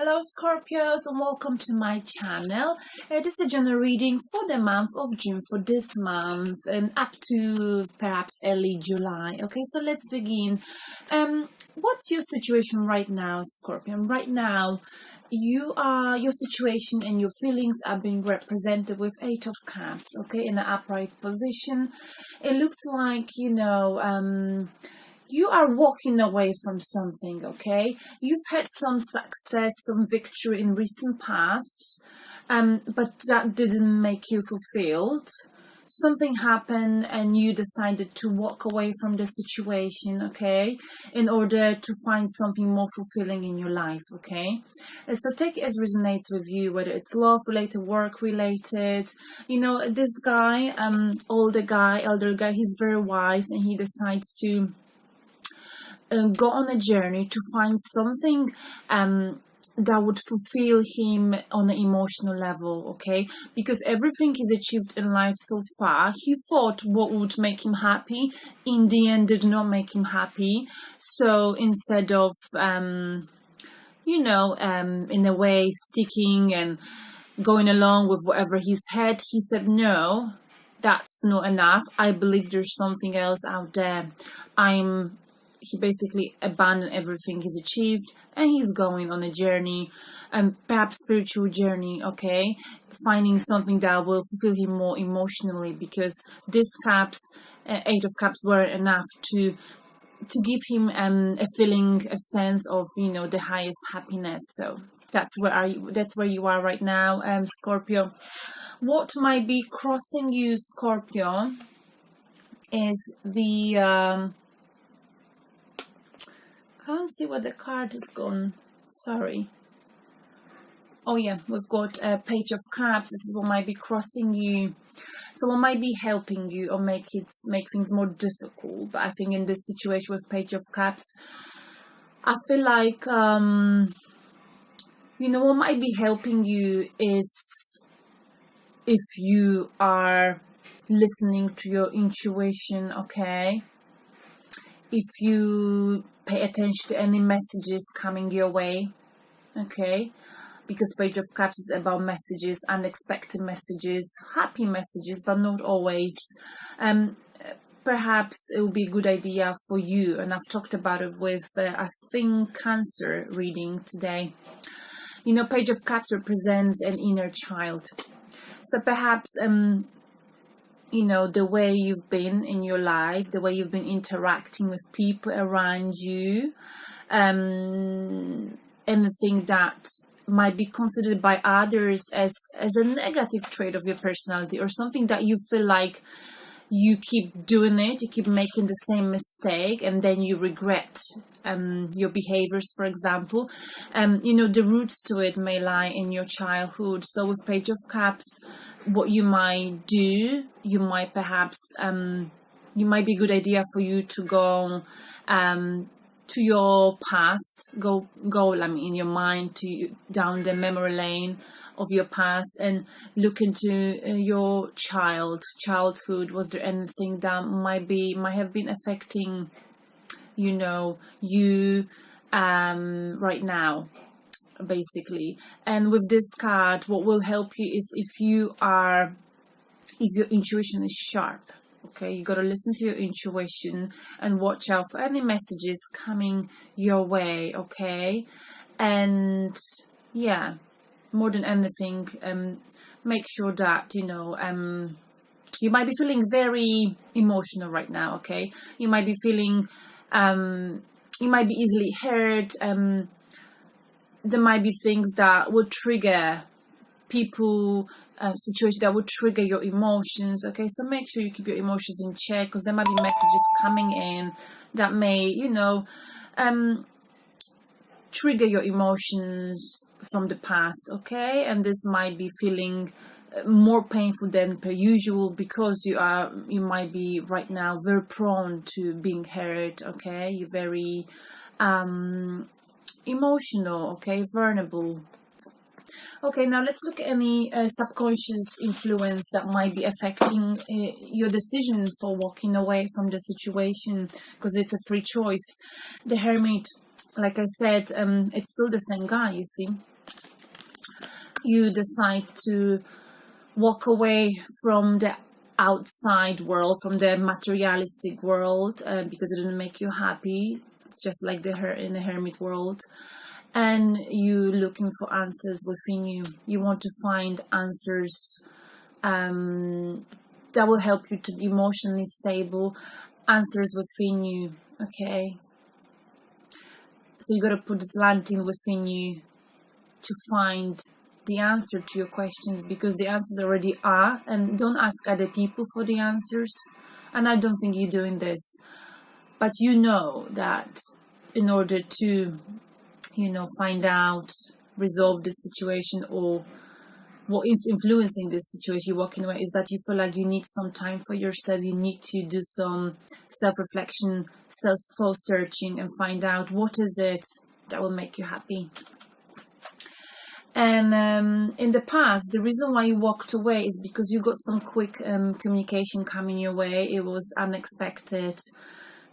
Hello Scorpios, and welcome to my channel. This is a general reading for the month of June, for this month and up to perhaps early July. Okay, so let's begin. What's your situation right now, Scorpion? Right now your situation and your feelings are being represented with 8 of Cups, okay, in an upright position. It looks like you are walking away from something, okay? You've had some success, some victory in recent past, but that didn't make you fulfilled. Something happened and you decided to walk away from the situation, okay, in order to find something more fulfilling in your life, okay? So take it as resonates with you, whether it's love related, work related. You know, this guy, elder guy, he's very wise, and he decides to go on a journey to find something that would fulfill him on an emotional level, okay? Because everything he's achieved in life so far, he thought what would make him happy, in the end did not make him happy. So instead of in a way sticking and going along with whatever he's had, he said, no, that's not enough. I believe there's something else out there. He basically abandoned everything he's achieved, and he's going on a journey, perhaps spiritual journey, okay, finding something that will fulfill him more emotionally, because this cups, 8 of Cups, weren't enough to give him a feeling, a sense of the highest happiness. So that's where you are right now, Scorpio. What might be crossing you, Scorpio, is the can't see where the card has gone. Sorry. Oh yeah, we've got a Page of Cups. This is what might be crossing you. So what might be helping you or make things more difficult. But I think in this situation with Page of Cups, I feel like what might be helping you is if you are listening to your intuition, okay? If you pay attention to any messages coming your way, okay? Because Page of Cups is about messages, unexpected messages, happy messages, but not always. Perhaps it will be a good idea for you, and I've talked about it with, I think, Cancer reading today. Page of Cups represents an inner child. So perhaps the way you've been in your life, the way you've been interacting with people around you, anything that might be considered by others as a negative trait of your personality, or something that you feel like you keep doing it, you keep making the same mistake, and then you regret your behaviors, for example. The roots to it may lie in your childhood. So with Page of Cups, what you might do, you might perhaps you might be a good idea for you to go to your past, go in your mind down the memory lane of your past and look into your childhood. Was there anything that might have been affecting you right now, basically? And with this card, what will help you is if your intuition is sharp, okay? You got to listen to your intuition and watch out for any messages coming your way, okay? And yeah, more than anything, make sure that you might be feeling very emotional right now, okay? You might be feeling you might be easily hurt. There might be things that will trigger people, situations that will trigger your emotions, okay? So make sure you keep your emotions in check, because there might be messages coming in that may trigger your emotions from the past, okay? And this might be feeling more painful than per usual, because you might be right now very prone to being hurt, okay? You're very emotional, okay, vulnerable. Okay, now let's look at any subconscious influence that might be affecting your decision for walking away from the situation, because it's a free choice. The Hermit, like I said, it's still the same guy, you see. you decide to walk away from the outside world, from the materialistic world, because it didn't make you happy, just like in the hermit world. And you looking for answers within you. You want to find answers that will help you to be emotionally stable, answers within you, okay? So you got to put this lantern within you to find the answer to your questions, because the answers already are. And don't ask other people for the answers, and I don't think you're doing this, but you know that in order to, you know, find out, resolve this situation, or what is influencing this situation you're walking away, is that you feel like you need some time for yourself. You need to do some self-reflection, soul searching, and find out what is it that will make you happy. And in the past, the reason why you walked away is because you got some quick communication coming your way. It was unexpected.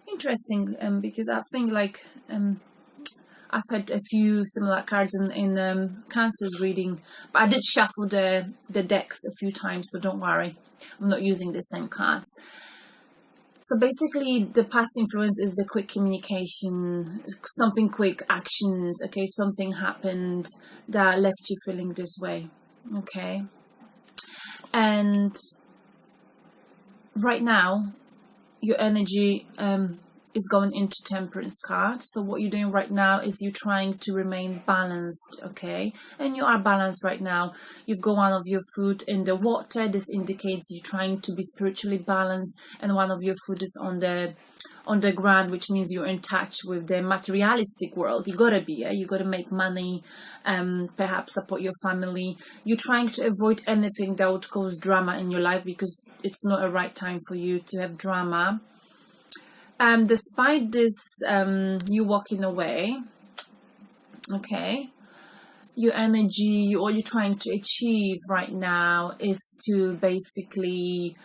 Interesting, because I think like I've had a few similar cards in Cancer's reading, but I did shuffle the decks a few times, so don't worry, I'm not using the same cards. So basically, the past influence is the quick communication, something quick, actions, okay? Something happened that left you feeling this way, okay? And right now, your energy is going into Temperance card. So what you're doing right now is you're trying to remain balanced, okay? And you are balanced right now. You've got one of your foot in the water. This indicates you're trying to be spiritually balanced, and one of your foot is on the ground, which means you're in touch with the materialistic world. You gotta be, you gotta make money, perhaps support your family. You're trying to avoid anything that would cause drama in your life, because it's not a right time for you to have drama. Despite this, you walking away, okay, your energy, all you're trying to achieve right now is to basically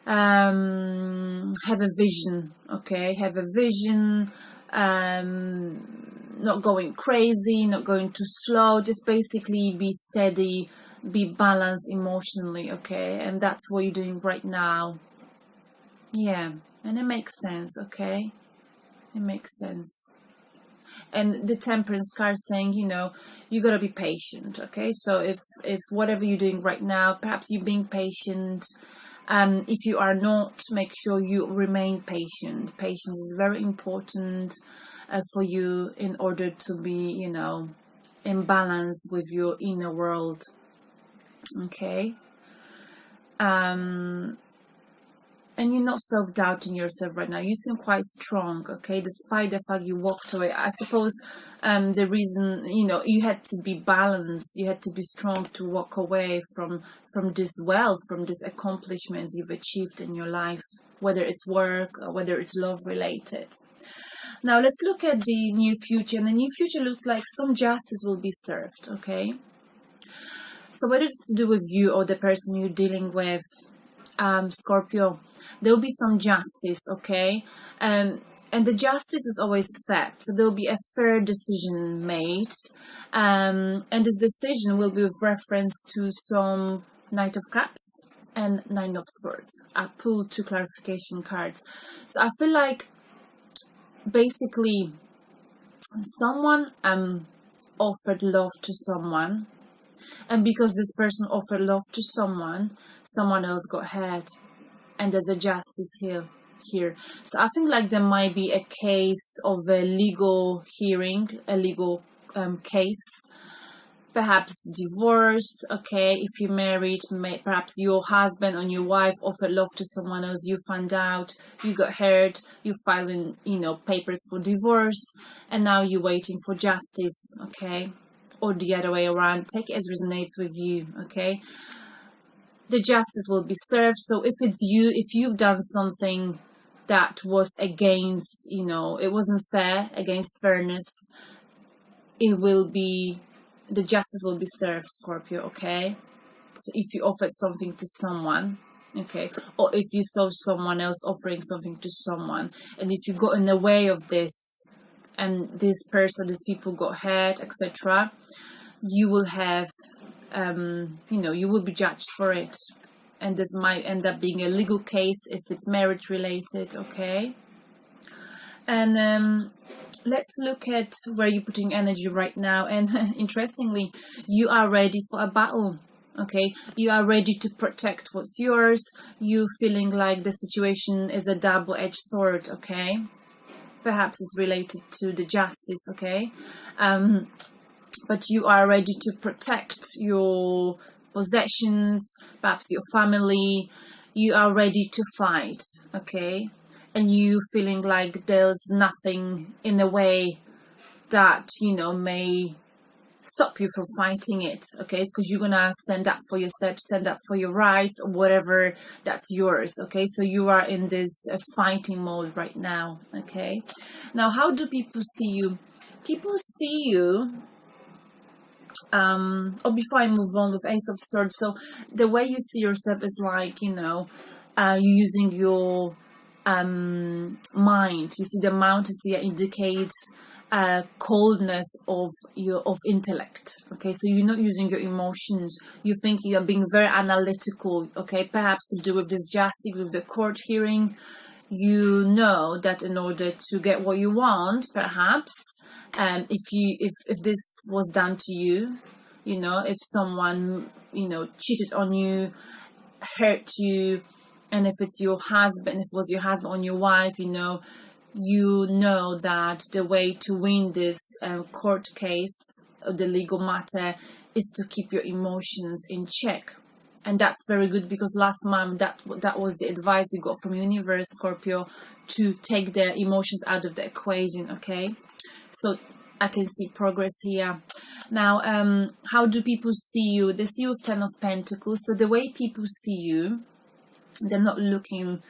have a vision, okay, have a vision, not going crazy, not going too slow, just basically be steady, be balanced emotionally, okay? And that's what you're doing right now. Yeah. And it makes sense, okay? It makes sense. And the Temperance card saying, you know, you gotta be patient, okay? So if whatever you're doing right now, perhaps you're being patient. If you are not, make sure you remain patient. Patience is very important for you in order to be, you know, in balance with your inner world, okay? And you're not self-doubting yourself right now. You seem quite strong, okay? Despite the fact you walked away. I suppose the reason, you know, you had to be balanced. You had to be strong to walk away from this wealth, from these accomplishments you've achieved in your life, whether it's work or whether it's love-related. Now, let's look at the near future. And the near future looks like some justice will be served, okay? So whether it's to do with you or the person you're dealing with, Scorpio, there will be some justice, okay? And the justice is always fair, so there will be a fair decision made, and this decision will be with reference to some Knight of Cups and Nine of Swords. I pulled 2 clarification cards, so I feel like basically someone offered love to someone, and because this person offered love to someone else got hurt, and there's a justice here. So I think like there might be a case of a legal hearing, a legal case, perhaps divorce, okay? If you're married, perhaps your husband or your wife offered love to someone else, you found out, you got hurt, you filing, you know, papers for divorce, and now you're waiting for justice, okay? Or the other way around. Take it as resonates with you, okay? The justice will be served. So if it's you, if you've done something that was against, you know, it wasn't fair, against fairness, it will be, the justice will be served, Scorpio, okay? So if you offered something to someone, okay, or if you saw someone else offering something to someone, and if you got in the way of this, and this person, these people got hurt, etc., you will have you know, you will be judged for it, and this might end up being a legal case if it's marriage related. Okay, and let's look at where you're putting energy right now. And interestingly, you are ready for a battle. Okay, you are ready to protect what's yours. You feeling like the situation is a double-edged sword. Okay, perhaps it's related to the justice. Okay, but you are ready to protect your possessions, perhaps your family. You are ready to fight. Okay, and you feeling like there's nothing in the way that, you know, may stop you from fighting it. Okay, it's because you're gonna stand up for yourself, stand up for your rights, or whatever that's yours. Okay, so you are in this fighting mode right now. Okay, now how do people see you? People see you, or before I move on with Ace of Swords, so the way you see yourself is like, you know, you're using your mind. You see the mountains here indicates coldness of intellect. Okay, so you're not using your emotions. You think you are being very analytical. Okay, perhaps to do with this justice, with the court hearing. You know that in order to get what you want, perhaps if this was done to you, you know, if someone, you know, cheated on you, hurt you, and if it's your husband, if it was your husband or your wife, you know that the way to win this court case, the legal matter, is to keep your emotions in check. And that's very good, because last month that was the advice you got from universe, Scorpio, to take the emotions out of the equation. Okay, so I can see progress here. Now, how do people see you? They see you with 10 of Pentacles. So the way people see you, they're not looking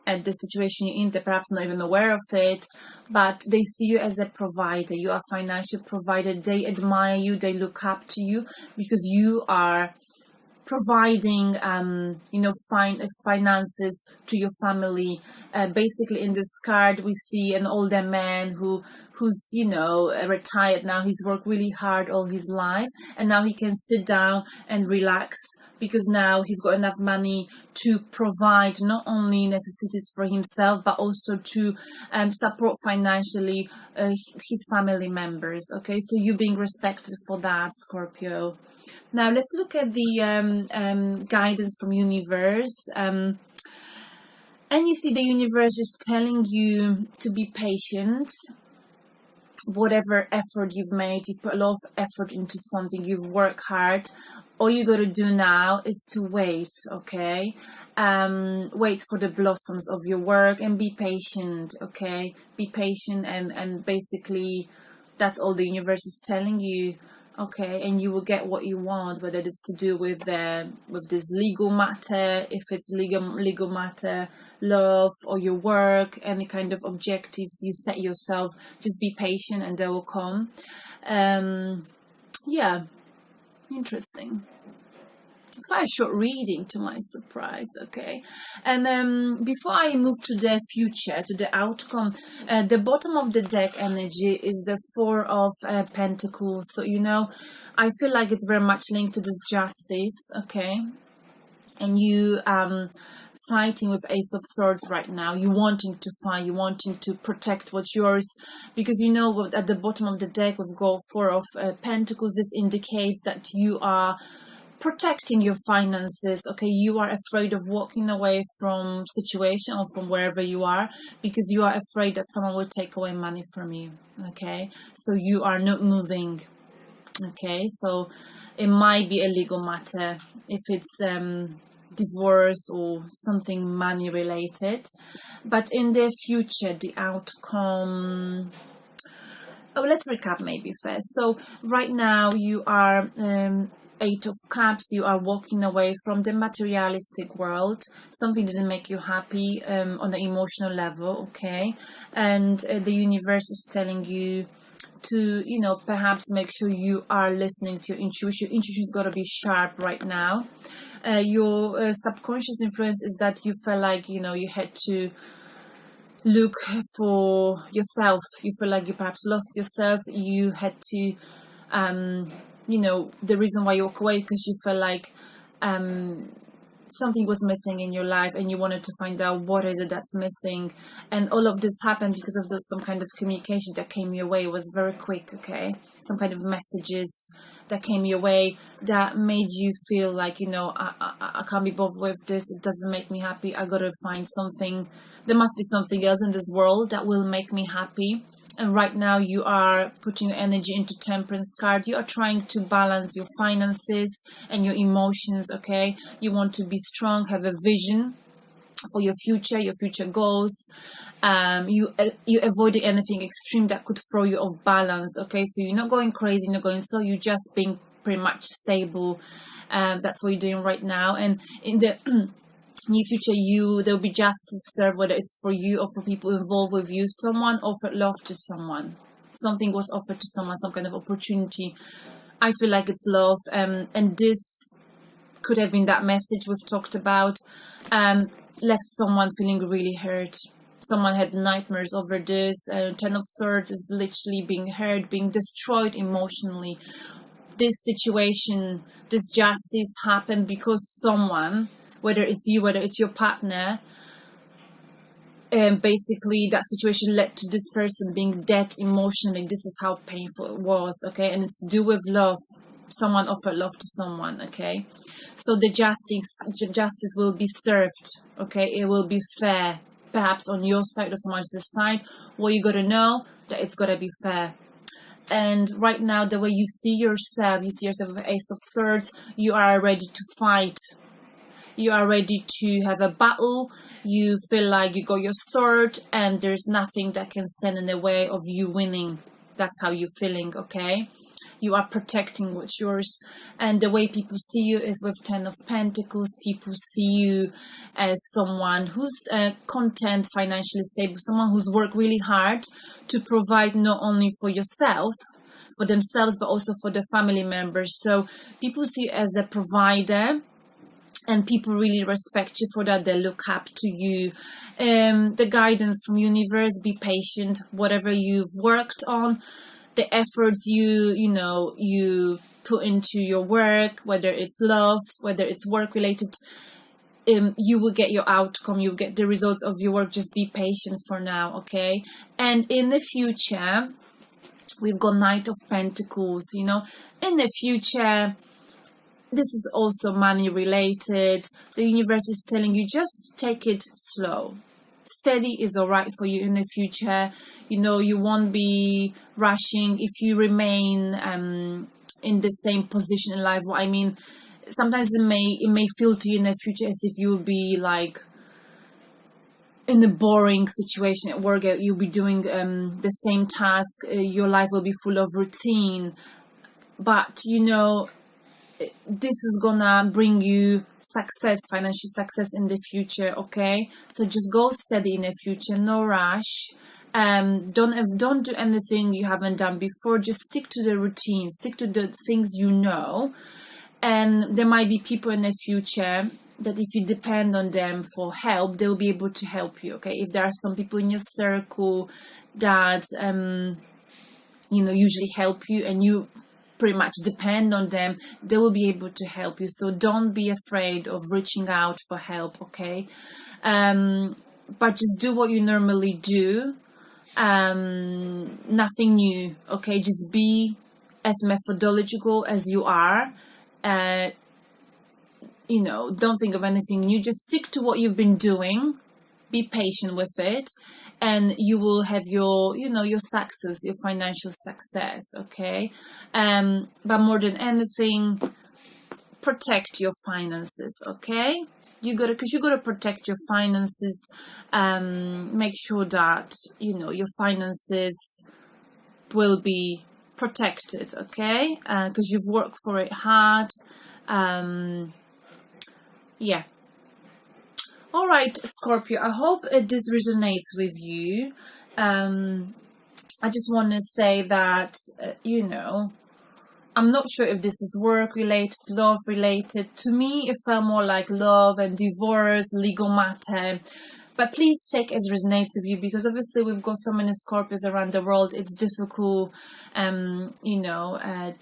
at the situation you're in, they're perhaps not even aware of it, but they see you as a provider. You are a financial provider. They admire you, they look up to you, because you are providing you know, finances to your family. Basically in this card we see an older man who's, you know, retired now. He's worked really hard all his life, and now he can sit down and relax, because now he's got enough money to provide not only necessities for himself, but also to support financially his family members. Okay, so you're being respected for that, Scorpio. Now let's look at the guidance from universe. And you see the universe is telling you to be patient. Whatever effort you've made, you've put a lot of effort into something, you've worked hard. All you got to do now is to wait. Okay, wait for the blossoms of your work and be patient. Okay, be patient, and basically that's all the universe is telling you. Okay, and you will get what you want, whether it's to do with this legal matter, if it's legal matter, love, or your work, any kind of objectives you set yourself. Just be patient and they will come. Yeah, interesting. It's quite a short reading, to my surprise. Okay, and before I move to the future, to the outcome, the bottom of the deck energy is the Four of Pentacles. So, you know, I feel like it's very much linked to this justice. Okay, and you fighting with Ace of Swords right now. You wanting to fight, you wanting to protect what's yours, because you know at the bottom of the deck we've got Four of Pentacles. This indicates that you are protecting your finances. Okay, you are afraid of walking away from situation or from wherever you are, because you are afraid that someone will take away money from you. Okay, so you are not moving. Okay, so it might be a legal matter if it's divorce or something money related, but in the future the outcome. Oh, let's recap maybe first. So right now you are Eight of Cups. You are walking away from the materialistic world. Something didn't make you happy on the emotional level. Okay, and the universe is telling you to, you know, perhaps make sure you are listening to your intuition. Your intuition's got to be sharp right now. Your subconscious influence is that you felt like, you know, you had to look for yourself. You feel like you perhaps lost yourself. You had to you know, the reason why you walk away because you feel like something was missing in your life and you wanted to find out what is it that's missing. And all of this happened because of some kind of communication that came your way. It was very quick, okay? Some kind of messages that came your way that made you feel like, you know, I can't be bothered with this. It doesn't make me happy. I gotta find something. There must be something else in this world that will make me happy. And right now you are putting your energy into Temperance card. You are trying to balance your finances and your emotions, okay? You want to be strong, have a vision for your future goals. You avoiding anything extreme that could throw you off balance, okay? So you're not going crazy, you're not going slow, you're just being pretty much stable. That's what you're doing right now. And in the near future, there'll be justice served, whether it's for you or for people involved with you. Someone offered love to someone. Something was offered to someone, some kind of opportunity. I feel like it's love. And this could have been that message we've talked about. Left someone feeling really hurt. Someone had nightmares over this. Ten of Swords is literally being hurt, being destroyed emotionally. This situation, this justice happened because someone, whether it's you, whether it's your partner, basically that situation led to this person being dead emotionally. This is how painful it was, okay? And it's to do with love. Someone offered love to someone, okay? So the justice will be served, okay? It will be fair, perhaps on your side or someone else's side. What you gotta know, that it's gotta be fair. And right now, the way you see yourself with Ace of Swords, you are ready to fight. You are ready to have a battle. You feel like you got your sword and there's nothing that can stand in the way of you winning. That's how you're feeling, okay? You are protecting what's yours. And the way people see you is with Ten of Pentacles. People see you as someone who's content, financially stable, someone who's worked really hard to provide not only for yourself, for themselves, but also for the family members. So people see you as a provider. And people really respect you for that. They look up to you. The guidance from universe, be patient. Whatever you've worked on, the efforts you put into your work, whether it's love, whether it's work related, you will get your outcome. You will get the results of your work. Just be patient for now, okay? And in the future, we've got Knight of Pentacles. You know, in the future, this is also money related. The universe is telling you, just take it slow. Steady is all right for you in the future. You know, you won't be rushing if you remain in the same position in life. What I mean, sometimes it may feel to you in the future as if you'll be like in a boring situation at work. You'll be doing the same task. Your life will be full of routine. But, you know, this is gonna bring you success, financial success in the future, okay? So just go steady in the future, no rush. Don't do anything you haven't done before. Just stick to the routine, stick to the things you know. And there might be people in the future that if you depend on them for help, they'll be able to help you, okay? If there are some people in your circle that usually help you and you pretty much depend on them, they will be able to help you. So don't be afraid of reaching out for help, okay? But just do what you normally do. Nothing new, okay? Just be as methodological as you are. Don't think of anything new. Just stick to what you've been doing. Be patient with it, and you will have your success, your financial success, okay? But more than anything, protect your finances, okay? You gotta protect your finances. Make sure that your finances will be protected, okay? Because you've worked for it hard. Yeah. All right, Scorpio, I hope this resonates with you. I just want to say that, I'm not sure if this is work-related, love-related. To me, it felt more like love and divorce, legal matter. But please take as resonates with you, because obviously we've got so many Scorpios around the world. It's difficult,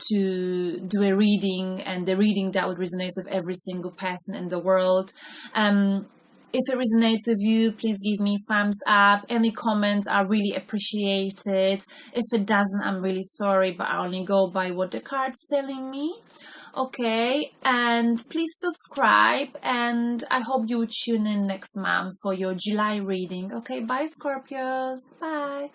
to do a reading, and the reading that would resonate with every single person in the world. If it resonates with you, please give me thumbs up. Any comments are really appreciated. If it doesn't, I'm really sorry, but I only go by what the card's telling me. Okay, and please subscribe, and I hope you will tune in next month for your July reading. Okay, bye Scorpios, bye.